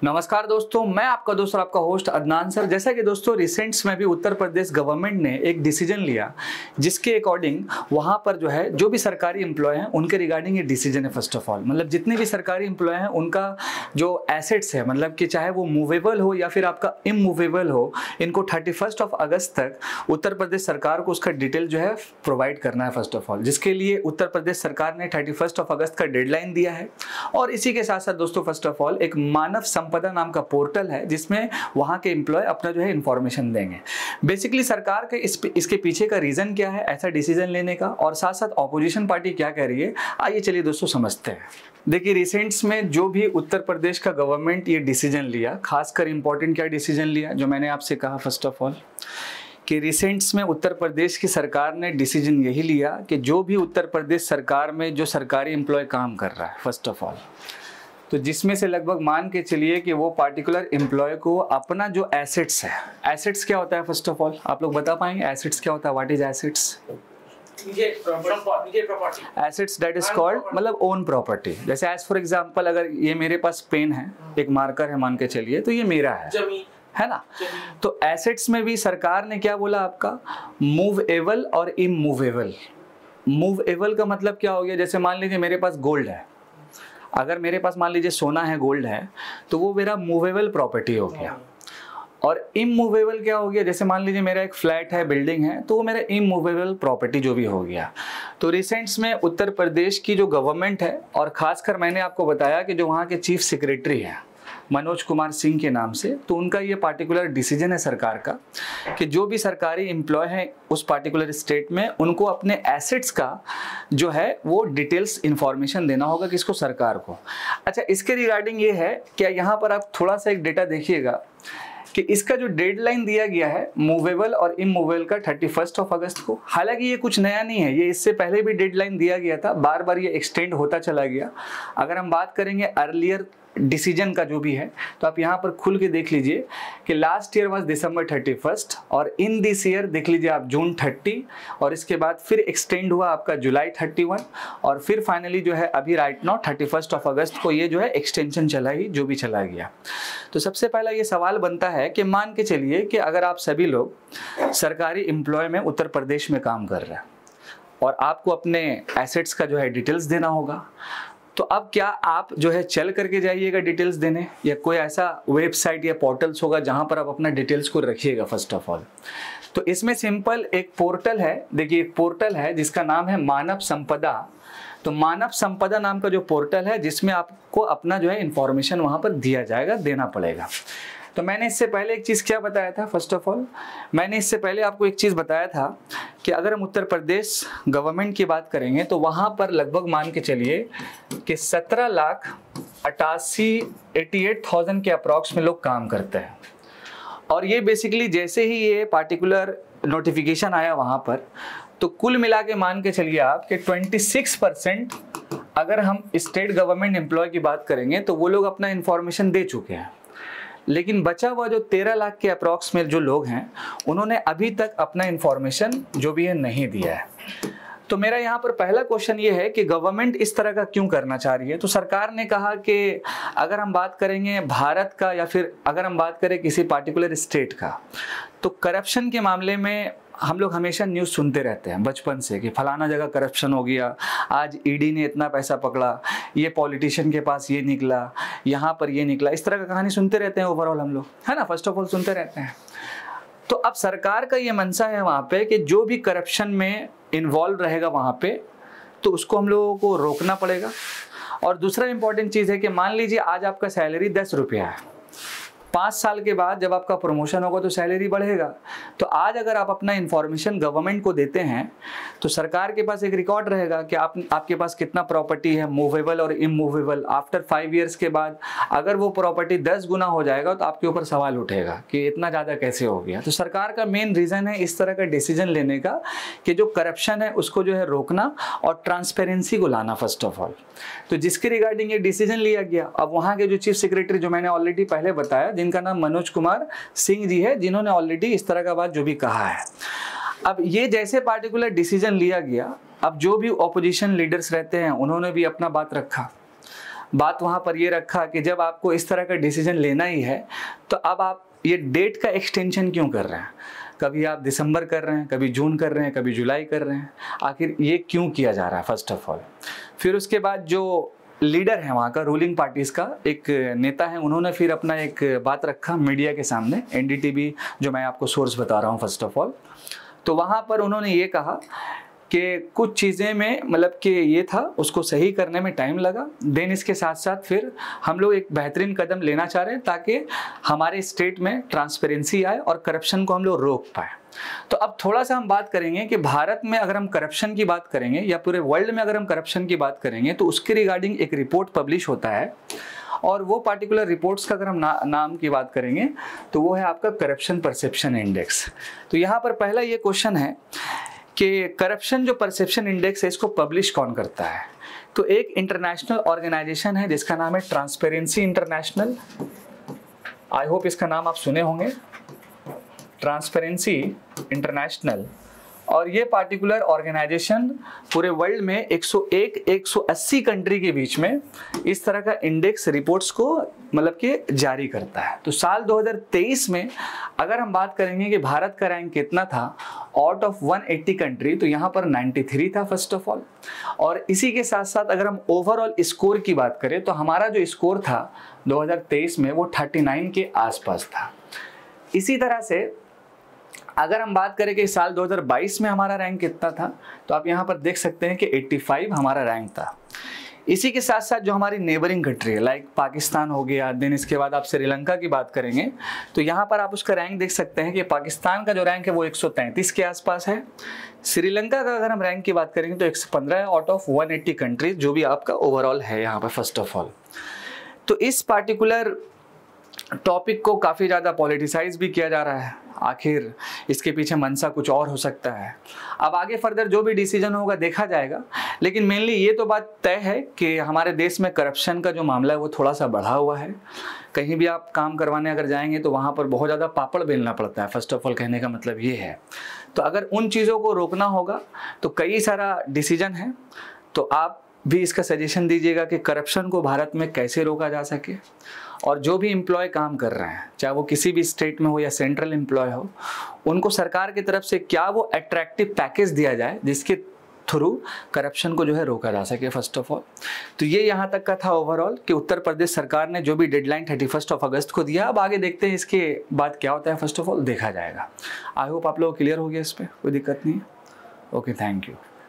नमस्कार दोस्तों, मैं आपका दोस्त और आपका होस्ट अदनान सर। जैसा कि दोस्तों रिसेंट्स में भी उत्तर प्रदेश गवर्नमेंट ने एक डिसीजन लिया जिसके अकॉर्डिंग वहां पर जो भी सरकारी एम्प्लॉय हैं उनके रिगार्डिंग ये डिसीजन है। फर्स्ट ऑफ ऑल मतलब जितने भी सरकारी एम्प्लॉय हैं उनका जो एसेट्स है, मतलब कि चाहे वो मूवेबल हो या फिर आपका इमूवेबल हो, इनको 31 अगस्त तक उत्तर प्रदेश सरकार को उसका डिटेल प्रोवाइड करना है। फर्स्ट ऑफ ऑल जिसके लिए उत्तर प्रदेश सरकार ने 31 अगस्त का डेडलाइन दिया है। और इसी के साथ साथ दोस्तों फर्स्ट ऑफ ऑल एक मानव संपदा नाम का पोर्टल है जिसमें वहां के एम्प्लॉय अपना इंफॉर्मेशन देंगे। बेसिकली सरकार के इसके पीछे का रीजन क्या है ऐसा डिसीजन लेने का, और साथ साथ ऑपोजिशन पार्टी क्या कह रही है, आइए चलिए दोस्तों समझते हैं। देखिए रिसेंट्स में जो भी उत्तर प्रदेश का गवर्नमेंट ये डिसीजन लिया, खासकर इंपॉर्टेंट क्या डिसीजन लिया जो मैंने आपसे कहा फर्स्ट ऑफ ऑल कि रिसेंट्स में उत्तर प्रदेश की सरकार ने डिसीजन यही लिया कि जो भी उत्तर प्रदेश सरकार में जो सरकारी एम्प्लॉय काम कर रहा है फर्स्ट ऑफ ऑल, तो जिसमें से लगभग मान के चलिए कि वो पार्टिकुलर एम्प्लॉय को अपना जो एसेट्स है, एसेट्स क्या होता है फर्स्ट ऑफ ऑल आप लोग बता पाएंगे एसेट्स क्या होता है? What is assets? Assets that is called मतलब ओन प्रॉपर्टी। जैसे एज फॉर एग्जांपल अगर ये मेरे पास पेन है, एक मार्कर है मान के चलिए, तो ये मेरा है ना। तो एसेट्स में भी सरकार ने क्या बोला आपका, मूवेबल और इमूवेबल। मूवेबल का मतलब क्या हो गया, जैसे मान लीजिए मेरे पास गोल्ड है, अगर मेरे पास मान लीजिए सोना है, गोल्ड है, तो वो मेरा मूवेबल प्रॉपर्टी हो गया। और इमूवेबल क्या हो गया, जैसे मान लीजिए मेरा एक फ्लैट है, बिल्डिंग है, तो वो मेरा इमूवेबल प्रॉपर्टी जो भी हो गया। तो रिसेंट्स में उत्तर प्रदेश की जो गवर्नमेंट है, और खासकर मैंने आपको बताया कि जो वहाँ के चीफ सेक्रेटरी हैं मनोज कुमार सिंह के नाम से, तो उनका ये पार्टिकुलर डिसीजन है सरकार का कि जो भी सरकारी एम्प्लॉय हैं उस पार्टिकुलर स्टेट में, उनको अपने एसेट्स का जो है वो डिटेल्स इंफॉर्मेशन देना होगा किसको, सरकार को। अच्छा, इसके रिगार्डिंग ये है क्या, यहाँ पर आप थोड़ा सा एक डेटा देखिएगा कि इसका जो डेडलाइन दिया गया है मूवेबल और इमूवेबल का 31 अगस्त को। हालांकि ये कुछ नया नहीं है, ये इससे पहले भी डेडलाइन दिया गया था, बार बार ये एक्सटेंड होता चला गया। अगर हम बात करेंगे अर्लियर डिसीजन का जो भी है, तो आप यहाँ पर खुल के देख लीजिए कि लास्ट ईयर वाज दिसंबर 31 और इन दिस ईयर देख लीजिए आप जून 30, और इसके बाद फिर एक्सटेंड हुआ आपका जुलाई 31, और फिर फाइनली जो है अभी राइट नाउ 31 अगस्त को ये जो है एक्सटेंशन चला ही जो भी चला गया। तो सबसे पहला ये सवाल बनता है कि मान के चलिए कि अगर आप सभी लोग सरकारी एम्प्लॉय में उत्तर प्रदेश में काम कर रहे हैं और आपको अपने एसेट्स का जो है डिटेल्स देना होगा, तो अब क्या आप जो है चल करके जाइएगा डिटेल्स देने, या कोई ऐसा वेबसाइट या पोर्टल्स होगा जहां पर आप अपना डिटेल्स को रखिएगा फर्स्ट ऑफ ऑल? तो इसमें सिंपल एक पोर्टल है, देखिए एक पोर्टल है जिसका नाम है मानव संपदा। तो मानव संपदा नाम का जो पोर्टल है जिसमें आपको अपना जो है इंफॉर्मेशन वहां पर दिया जाएगा, देना पड़ेगा। तो मैंने इससे पहले एक चीज़ क्या बताया था, फर्स्ट ऑफ ऑल मैंने इससे पहले आपको एक चीज़ बताया था कि अगर हम उत्तर प्रदेश गवर्नमेंट की बात करेंगे तो वहाँ पर लगभग मान के चलिए कि 17,88,000 के अप्रॉक्स में लोग काम करते हैं। और ये बेसिकली जैसे ही ये पार्टिकुलर नोटिफिकेशन आया वहाँ पर, तो कुल मिला के मान के चलिए आप कि 26% अगर हम स्टेट गवर्नमेंट एम्प्लॉय की बात करेंगे तो वो लोग अपना इंफॉर्मेशन दे चुके हैं, लेकिन बचा हुआ जो 13 लाख के अप्रॉक्स में जो लोग हैं उन्होंने अभी तक अपना इंफॉर्मेशन जो भी है नहीं दिया है। तो मेरा यहाँ पर पहला क्वेश्चन ये है कि गवर्नमेंट इस तरह का क्यों करना चाह रही है? तो सरकार ने कहा कि अगर हम बात करेंगे भारत का या फिर अगर हम बात करें किसी पार्टिकुलर स्टेट का, तो करप्शन के मामले में हम लोग हमेशा न्यूज़ सुनते रहते हैं बचपन से कि फलाना जगह करप्शन हो गया, आज ईडी ने इतना पैसा पकड़ा, ये पॉलिटिशियन के पास ये निकला, यहाँ पर ये निकला, इस तरह का कहानी सुनते रहते हैं ओवरऑल हम लोग, है ना, फर्स्ट ऑफ ऑल सुनते रहते हैं। तो अब सरकार का ये मनसा है वहाँ पे कि जो भी करप्शन में इन्वॉल्व रहेगा वहाँ पे, तो उसको हम लोगों को रोकना पड़ेगा। और दूसरा इंपॉर्टेंट चीज़ है कि मान लीजिए आज आपका सैलरी 10 रुपया है, 5 साल के बाद जब आपका प्रमोशन होगा तो सैलरी बढ़ेगा। तो आज अगर आप अपना इंफॉर्मेशन गवर्नमेंट को देते हैं तो सरकार के पास एक रिकॉर्ड रहेगा कि आपके पास कितना प्रॉपर्टी है मूवेबल और इमूवेबल। आफ्टर 5 इयर्स के बाद अगर वो प्रॉपर्टी 10 गुना हो जाएगा तो आपके ऊपर सवाल उठेगा कि इतना ज़्यादा कैसे हो गया। तो सरकार का मेन रीज़न है इस तरह का डिसीजन लेने का कि जो करप्शन है उसको जो है रोकना और ट्रांसपेरेंसी को लाना फर्स्ट ऑफ ऑल। तो जिसके रिगार्डिंग ये डिसीजन लिया गया। अब वहाँ के जो चीफ सेक्रेटरी जो मैंने ऑलरेडी पहले बताया, जिनका नाम मनोज कुमार सिंह जी है, जिन्होंने ऑलरेडी इस तरह का बात जो भी कहा है। अब ये जैसे पार्टिकुलर डिसीजन लिया गया, अब जो भी ऑपोजिशन लीडर्स रहते हैं उन्होंने भी अपना बात रखा। बात वहाँ पर ये रखा कि जब आपको इस तरह का डिसीजन लेना ही है तो अब आप ये डेट का एक्सटेंशन क्यों कर रहे हैं? कभी आप दिसंबर कर रहे हैं, कभी जून कर रहे हैं, कभी जुलाई कर रहे हैं, आखिर ये क्यों किया जा रहा है फर्स्ट ऑफ ऑल। फिर उसके बाद जो लीडर है वहाँ का, रूलिंग पार्टीज़ का एक नेता है, उन्होंने फिर अपना एक बात रखा मीडिया के सामने, एनडीटीवी जो मैं आपको सोर्स बता रहा हूँ फर्स्ट ऑफ ऑल। तो वहाँ पर उन्होंने ये कहा कि कुछ चीज़ें में मतलब कि ये था, उसको सही करने में टाइम लगा। देन इसके साथ साथ फिर हम लोग एक बेहतरीन कदम लेना चाह रहे हैं ताकि हमारे स्टेट में ट्रांसपेरेंसी आए और करप्शन को हम लोग रोक पाए। तो अब थोड़ा सा हम बात करेंगे कि भारत में अगर हम करप्शन की बात करेंगे या पूरे वर्ल्ड में अगर हम करप्शन की बात करेंगे तो उसके रिगार्डिंग एक रिपोर्ट पब्लिश होता है, और वो पार्टिकुलर रिपोर्ट्स का अगर हम नाम की बात करेंगे तो वो है आपका करप्शन परसेप्शन इंडेक्स। तो यहाँ पर पहला ये क्वेश्चन है कि करप्शन जो परसेप्शन इंडेक्स है इसको पब्लिश कौन करता है? तो एक इंटरनेशनल ऑर्गेनाइजेशन है जिसका नाम है ट्रांसपेरेंसी इंटरनेशनल। आई होप इसका नाम आप सुने होंगे, ट्रांसपेरेंसी इंटरनेशनल। और ये पार्टिकुलर ऑर्गेनाइजेशन पूरे वर्ल्ड में 101-180 कंट्री के बीच में इस तरह का इंडेक्स रिपोर्ट्स को मतलब कि जारी करता है। तो साल 2023 में अगर हम बात करेंगे कि भारत का रैंक कितना था आउट ऑफ 180 कंट्री, तो यहाँ पर 93 था फर्स्ट ऑफ ऑल। और इसी के साथ साथ अगर हम ओवरऑल स्कोर की बात करें तो हमारा जो स्कोर था 2023 में वो 39 के आसपास था। इसी तरह से अगर हम बात करें कि साल 2022 में हमारा रैंक कितना था, तो आप यहाँ पर देख सकते हैं कि 85 हमारा रैंक था। इसी के साथ साथ जो हमारी नेबरिंग कंट्री है लाइक पाकिस्तान हो गया, देन इसके बाद आप श्रीलंका की बात करेंगे तो यहाँ पर आप उसका रैंक देख सकते हैं कि पाकिस्तान का जो रैंक है वो 133 के आसपास है। श्रीलंका का अगर हम रैंक की बात करेंगे तो 115 है आउट ऑफ 180 कंट्रीज जो भी आपका ओवरऑल है यहाँ पर फर्स्ट ऑफ ऑल। तो इस पार्टिकुलर टॉपिक को काफ़ी ज़्यादा पॉलिटिसाइज भी किया जा रहा है, आखिर इसके पीछे मंशा कुछ और हो सकता है। अब आगे फर्दर जो भी डिसीजन होगा देखा जाएगा, लेकिन मेनली ये तो बात तय है कि हमारे देश में करप्शन का जो मामला है वो थोड़ा सा बढ़ा हुआ है। कहीं भी आप काम करवाने अगर जाएंगे तो वहाँ पर बहुत ज़्यादा पापड़ बेलना पड़ता है, फर्स्ट ऑफ ऑल कहने का मतलब ये है। तो अगर उन चीज़ों को रोकना होगा तो कई सारा डिसीजन है, तो आप भी इसका सजेशन दीजिएगा कि करप्शन को भारत में कैसे रोका जा सके। और जो भी एम्प्लॉय काम कर रहे हैं, चाहे वो किसी भी स्टेट में हो या सेंट्रल एम्प्लॉय हो, उनको सरकार की तरफ से क्या वो अट्रैक्टिव पैकेज दिया जाए जिसके थ्रू करप्शन को जो है रोका जा सके फर्स्ट ऑफ ऑल। तो ये यहाँ तक का था ओवरऑल कि उत्तर प्रदेश सरकार ने जो भी डेडलाइन 31 अगस्त को दिया, अब आगे देखते हैं इसके बाद क्या होता है, फर्स्ट ऑफ ऑल देखा जाएगा। आई होप आप लोग क्लियर हो गया, इस पर कोई दिक्कत नहीं है। Okay, thank you.